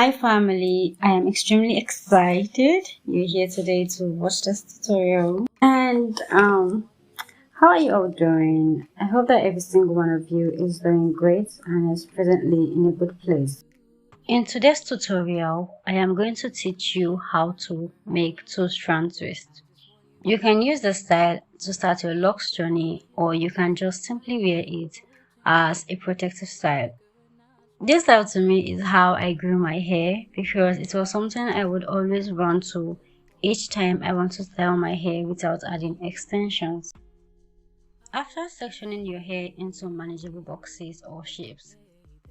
Hi family, I am extremely excited you're here today to watch this tutorial. And how are you all doing? I hope that every single one of you is doing great and is presently in a good place. In today's tutorial, I am going to teach you how to make two-strand twist. You can use the style to start your locks journey, or you can just simply wear it as a protective style. This style to me is how I grew my hair, because it was something I would always run to each time I want to style my hair without adding extensions. After sectioning your hair into manageable boxes or shapes,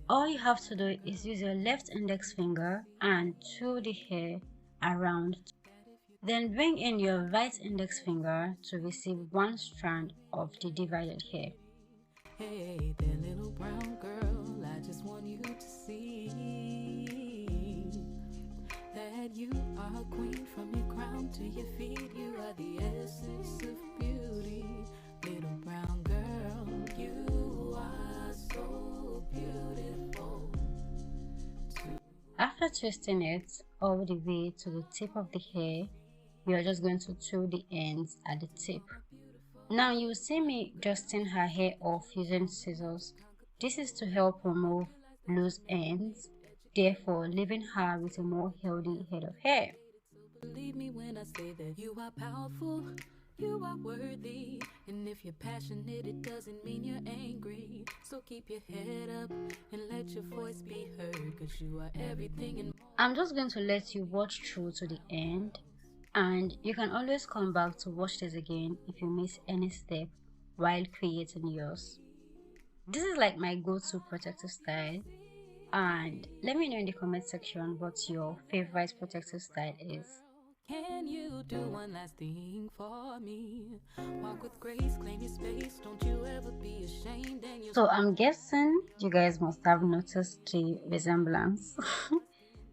all you have to do is use your left index finger and twirl the hair around. Then bring in your right index finger to receive one strand of the divided hair. Hey there, little brown girl, I just want you to see that you are a queen. From your crown to your feet, you are the essence of beauty. Little brown girl, you are so beautiful. After twisting it all the way to the tip of the hair, we are just going to twirl the ends at the tip. Now you will see me dusting her hair off using scissors. This is to help remove loose ends, therefore leaving her with a more healthy head of hair. Believe me when I say that you are powerful, you are worthy, and if you're passionate it doesn't mean you're angry. So keep your head up and let your voice be heard, cause you are everything and I'm just going to let you watch through to the end, and you can always come back to watch this again if you miss any step while creating yours. This is like my go-to protective style, and let me know in the comment section what your favorite protective style is. Can you do one last thing for me? Walk with grace, claim your space, don't you ever be ashamed. And so I'm guessing you guys must have noticed the resemblance.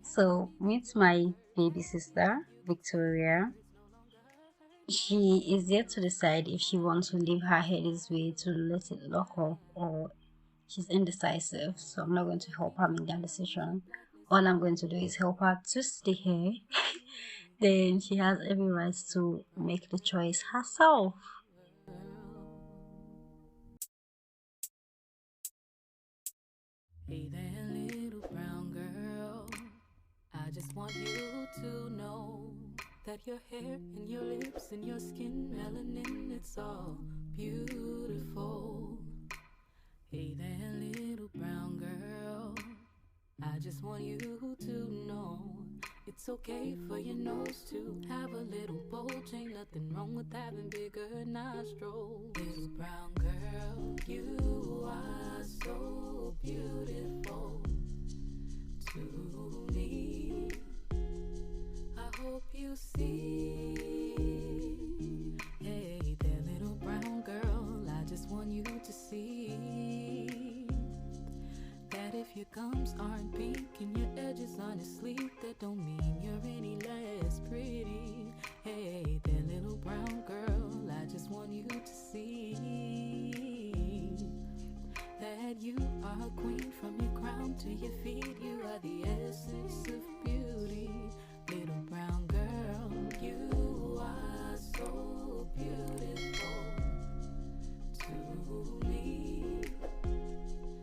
So meet my baby sister Victoria. She is yet to decide if she wants to leave her hair this way to let it lock off, or she's indecisive, so I'm not going to help her make that decision. All I'm going to do is help her twist the hair. Then she has every right to make the choice herself. hey there, little brown girl, I just want you to know that your hair and your lips and your skin, melanin, it's all beautiful. Hey there, little brown girl, I just want you to know it's okay for your nose to have a little bulge. Ain't nothing wrong with having bigger nostrils. Little brown girl, you are so beautiful to me. I hope you see. Hey there, little brown girl, I just want you to see that if your gums aren't pink and your edges aren't asleep, that don't mean you're any less pretty. Hey there, little brown girl, I just want you to see that you are a queen. From your crown to your feet, you are the essence of beauty. Little brown girl, you are so beautiful to me.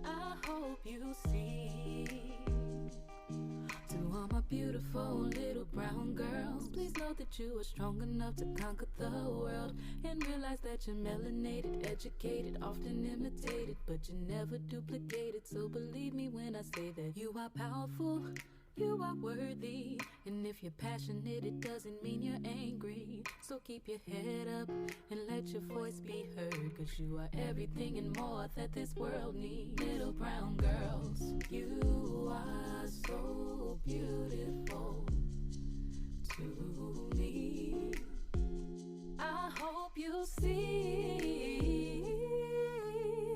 I hope you see. To all my beautiful little brown girls, please know that you are strong enough to conquer the world, and realize that you're melanated, educated, often imitated, but you're never duplicated. So believe me when I say that you are powerful, you are worthy, and if you're passionate it doesn't mean you're angry. So keep your head up and let your voice be heard, cause you are everything and more that this world needs. Little brown girls, you are so beautiful to me. I hope you see.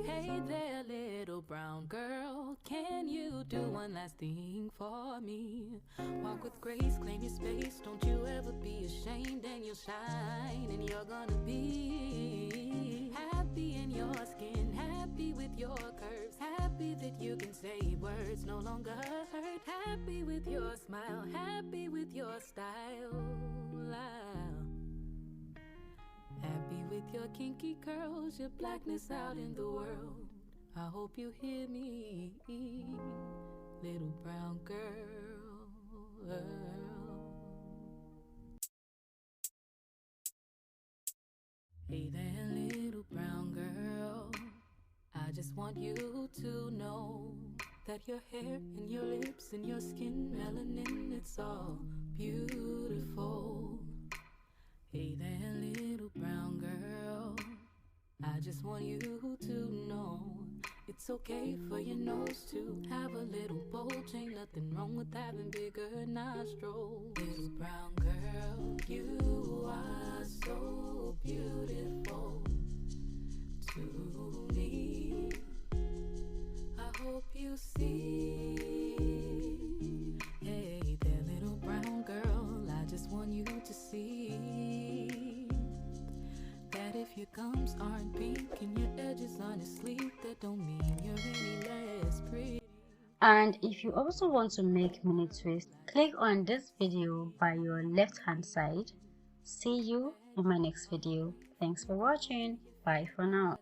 Hey there, little brown girl, can you do one last thing for me? Walk with grace, claim your space, don't you ever be ashamed, and you'll shine, and you're gonna be happy in your skin, happy with your curves, happy that you can say words no longer hurt, happy with your smile, happy with your style. Happy with your kinky curls, your blackness out in the world. I hope you hear me, little brown girl. Hey there, little brown girl. I just want you to know that your hair and your lips and your skin, melanin, it's all beautiful. Hey there, little brown girl. I just want you to know it's okay for your nose to have a little bulge. Ain't nothing wrong with having bigger nostrils. Little brown girl, you are so beautiful to me. I hope you see. Hey there, little brown girl, I just want you to see that if your gums aren't pink and your edges aren't asleep, that don't mean you're any less pretty. And if you also want to make mini twists, click on this video by your left hand side. See you in my next video. Thanks for watching. Bye for now.